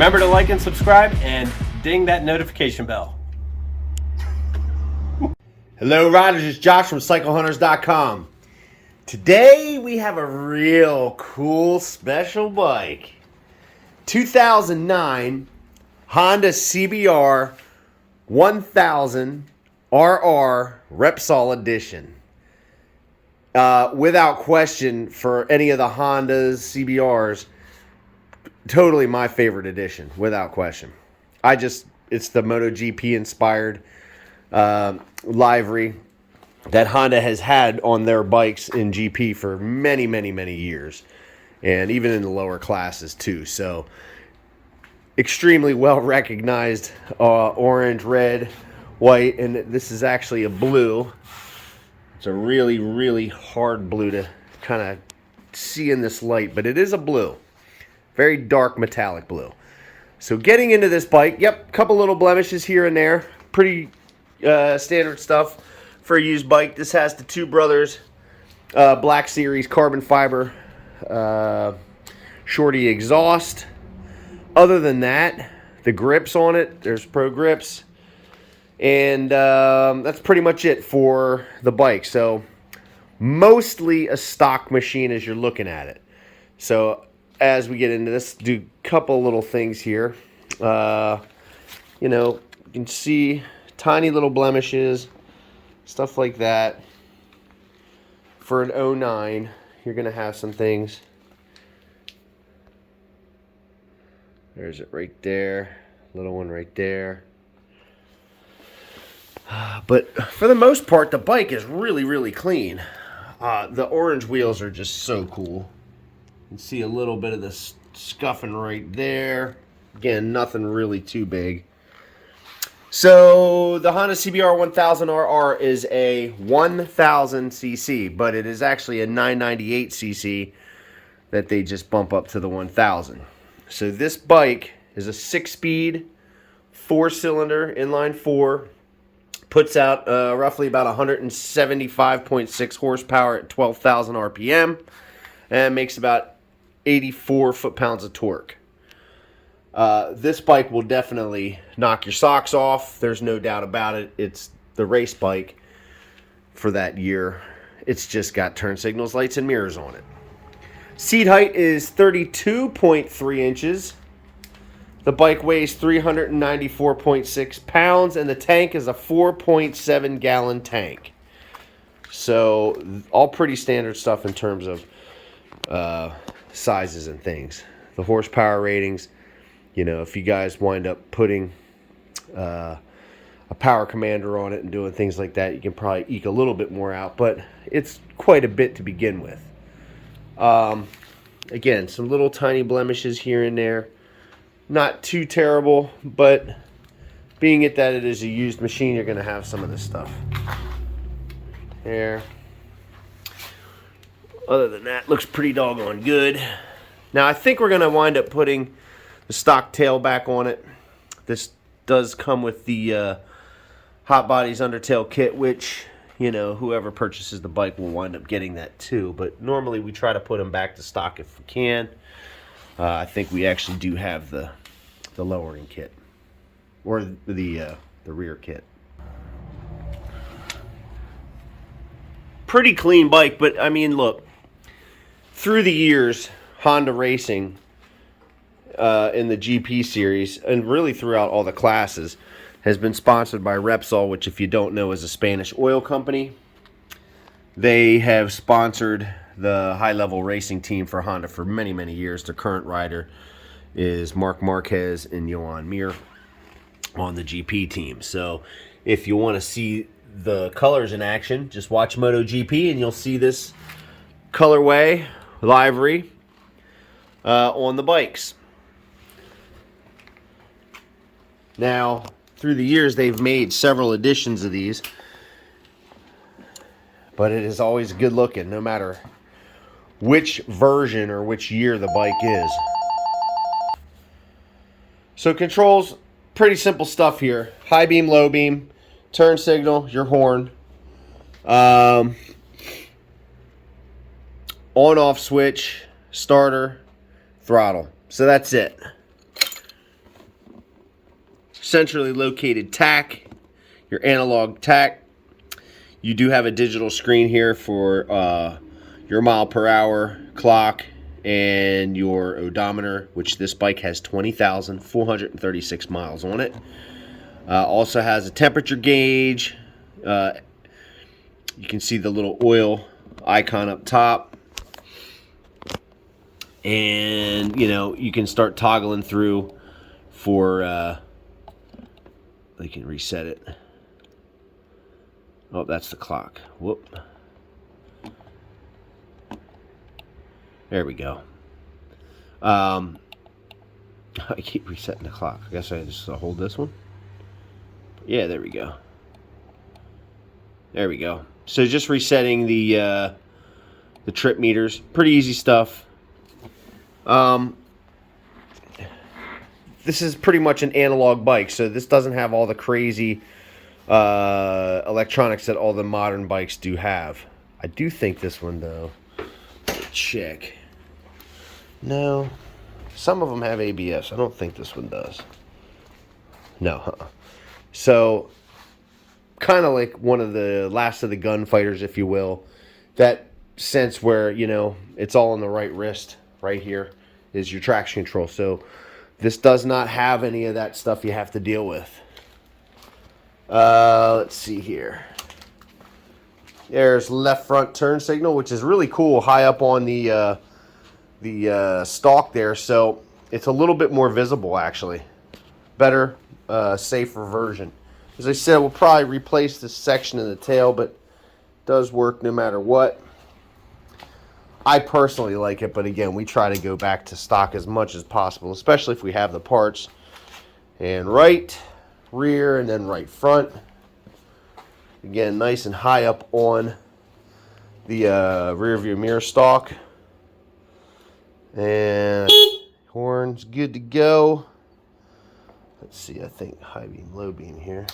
Remember to like and subscribe and ding that notification bell. Hello riders, it's Josh from CycleHunters.com. Today we have a real cool special bike. 2009 Honda CBR 1000 RR Repsol Edition. Without question, for any of the Hondas, CBRs, totally my favorite edition, without question. It's the MotoGP inspired livery that Honda has had on their bikes in GP for many, many, many years, and even in the lower classes too. So extremely well recognized, orange, red, white, and this is actually a blue. It's a really, really hard blue to kind of see in this light, but it is a blue. Very dark metallic blue. So getting into this bike, yep, couple little blemishes here and there. Pretty standard stuff for a used bike. This has the Two Brothers Black Series carbon fiber shorty exhaust. Other than that, the grips on it, there's Pro grips. And that's pretty much it for the bike. So mostly a stock machine as you're looking at it. So as we get into this, do a couple little things here. You can see tiny little blemishes, stuff like that. For an 09, you're going to have some things. There's it right there. Little one right there. But for the most part, the bike is really, really clean. The orange wheels are just so cool. You can see a little bit of the scuffing right there. Again, nothing really too big. So the Honda CBR 1000 RR is a 1000cc, but it is actually a 998cc that they just bump up to the 1000. So this bike is a 6-speed, 4-cylinder, inline 4. Puts out roughly about 175.6 horsepower at 12,000 RPM. And makes about 84 foot-pounds of torque. This bike will definitely knock your socks off. There's no doubt about it. It's the race bike for that year. It's just got turn signals, lights, and mirrors on it. Seat height is 32.3 inches. The bike weighs 394.6 pounds, and the tank is a 4.7 gallon tank. So all pretty standard stuff in terms of sizes and things. The horsepower ratings, if you guys wind up putting a power commander on it and doing things like that, you can probably eke a little bit more out, but it's quite a bit to begin with. Again, some little tiny blemishes here and there. Not too terrible, but being it that it is a used machine, you're going to have some of this stuff. There. Other than that, looks pretty doggone good. Now, I think we're going to wind up putting the stock tail back on it. This does come with the Hot Bodies Undertail kit, which, whoever purchases the bike will wind up getting that too. But normally we try to put them back to stock if we can. I think we actually do have the lowering kit. Or the rear kit. Pretty clean bike, but I mean, look. Through the years, Honda Racing in the GP series, and really throughout all the classes, has been sponsored by Repsol, which, if you don't know, is a Spanish oil company. They have sponsored the high-level racing team for Honda for many, many years. Their current rider is Marc Marquez and Joan Mir on the GP team. So if you want to see the colors in action, just watch MotoGP and you'll see this colorway livery on the bikes. Now, through the years, they've made several editions of these, but it is always good looking, no matter which version or which year the bike is. So controls, pretty simple stuff here. High beam, low beam, turn signal, your horn. On-off switch, starter, throttle. So that's it. centrally located tach, your analog tach. You do have a digital screen here for your mile per hour clock and your odometer, which this bike has 20,436 miles on it. Also has a temperature gauge. You can see the little oil icon up top. And, you know, you can start toggling through for, they can reset it. Oh, that's the clock. Whoop. There we go. I keep resetting the clock. I guess I just hold this one. Yeah, there we go. There we go. So just resetting the trip meters. Pretty easy stuff. This is pretty much an analog bike, so this doesn't have all the crazy electronics that all the modern bikes do have. I do think this one, though, check. No, some of them have ABS. I don't think this one does. No, So, kind of like one of the last of the gunfighters, if you will. That sense where, you know, it's all on the right wrist. Right here is your traction control. So, this does not have any of that stuff you have to deal with. Let's see here. There's left front turn signal, which is really cool, high up on the stalk there. So it's a little bit more visible, actually. Better, safer version. As I said, we'll probably replace this section in the tail, but it does work no matter what. I personally like it, but again, we try to go back to stock as much as possible, especially if we have the parts. And right rear and then right front. Again, nice and high up on the rear view mirror stalk. And horn's good to go. Let's see, I think high beam, low beam here.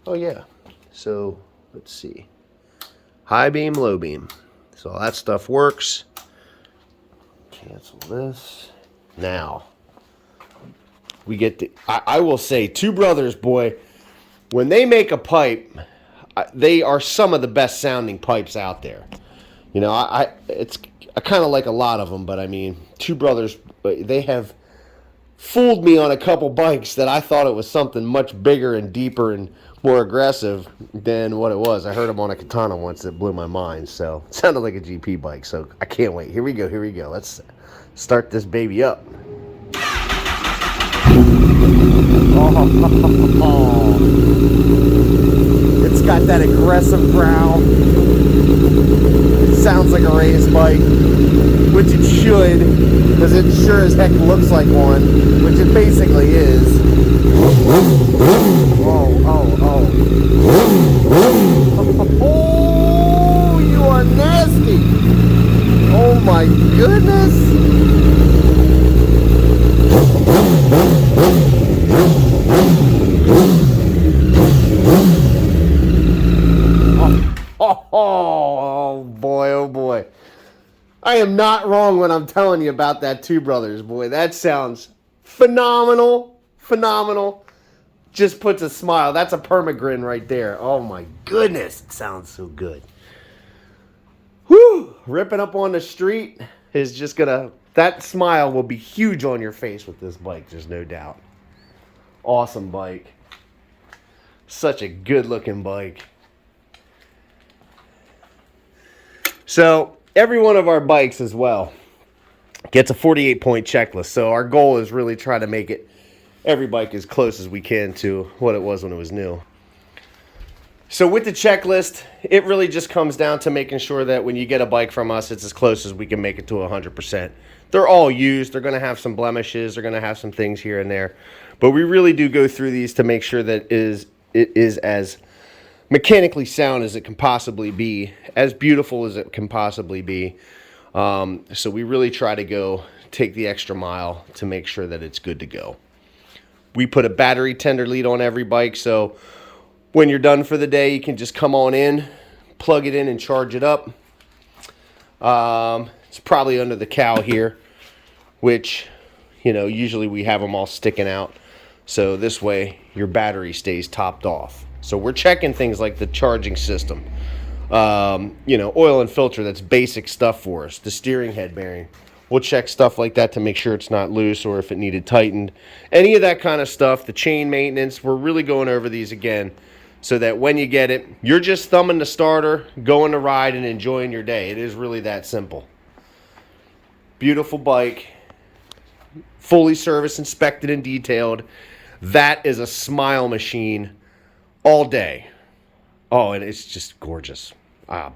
Oh yeah, so let's see. High beam, low beam. So all that stuff works. Cancel this. Now, we get the, I will say, Two Brothers, boy, when they make a pipe, they are some of the best sounding pipes out there. You know, I kind of like a lot of them, but I mean, Two Brothers, they have fooled me on a couple bikes that I thought it was something much bigger and deeper and more aggressive than what it was. I heard them on a Katana once that blew my mind. So it sounded like a GP bike. So I can't wait. Here we go. Here we go. Let's start this baby up. It's got that aggressive growl. It sounds like a race bike, which it should, because it sure as heck looks like one, which it basically is. Oh, you are nasty. Oh my goodness. Oh boy, oh boy. I am not wrong when I'm telling you about that Two Brothers, boy. That sounds phenomenal. Phenomenal. Just puts a smile. That's a permagrin right there. Oh my goodness. It sounds so good. Whew. Ripping up on the street is just gonna, that smile will be huge on your face with this bike. There's no doubt. Awesome bike. Such a good looking bike. So every one of our bikes as well gets a 48-point checklist. So our goal is really try to make it every bike as close as we can to what it was when it was new. So with the checklist, it really just comes down to making sure that when you get a bike from us, it's as close as we can make it to 100%. They're all used. They're going to have some blemishes. They're going to have some things here and there. But we really do go through these to make sure that it is as mechanically sound as it can possibly be, as beautiful as it can possibly be. So we really try to take the extra mile to make sure that it's good to go. We put a battery tender lead on every bike, so when you're done for the day, you can just come on in, plug it in, and charge it up. It's probably under the cowl here, which, you know, usually we have them all sticking out. So this way your battery stays topped off. So we're checking things like the charging system, you know, oil and filter. That's basic stuff for us. The steering head bearing, we'll check stuff like that to make sure it's not loose or if it needed tightened. Any of that kind of stuff, the chain maintenance, we're really going over these again so that when you get it, you're just thumbing the starter, going to ride, and enjoying your day. It is really that simple. Beautiful bike, fully serviced, inspected, and detailed. That is a smile machine all day. Oh, and it's just gorgeous.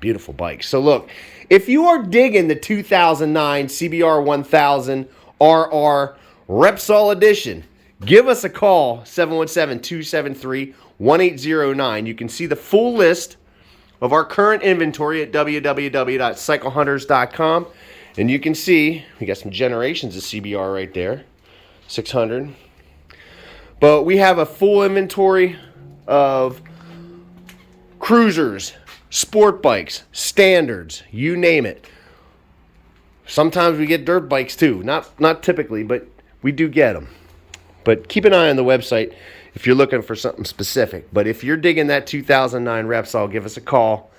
Beautiful bike. So look, if you are digging the 2009 CBR 1000 RR Repsol Edition, give us a call, 717-273-1809. You can see the full list of our current inventory at www.cyclehunters.com. And you can see we got some generations of CBR right there, 600. But we have a full inventory of cruisers, sport bikes, standards, you name it. Sometimes we get dirt bikes too. Not typically, but we do get them. But keep an eye on the website if you're looking for something specific. But if you're digging that 2009 Repsol, give us a call.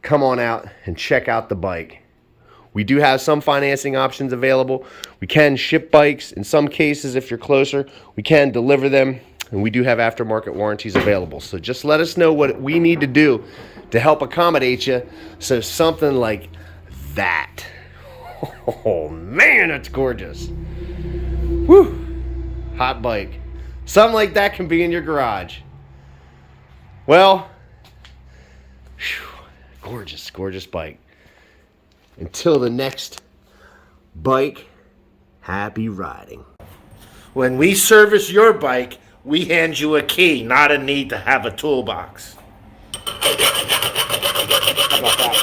Come on out and check out the bike. We do have some financing options available. We can ship bikes. In some cases, if you're closer, we can deliver them. And we do have aftermarket warranties available. So just let us know what we need to do to help accommodate you. So something like that. Oh, man, that's gorgeous. Whew. Hot bike. Something like that can be in your garage. Well, whew, gorgeous, gorgeous bike. Until the next bike, happy riding. When we service your bike, we hand you a key, not a need to have a toolbox. How about that one?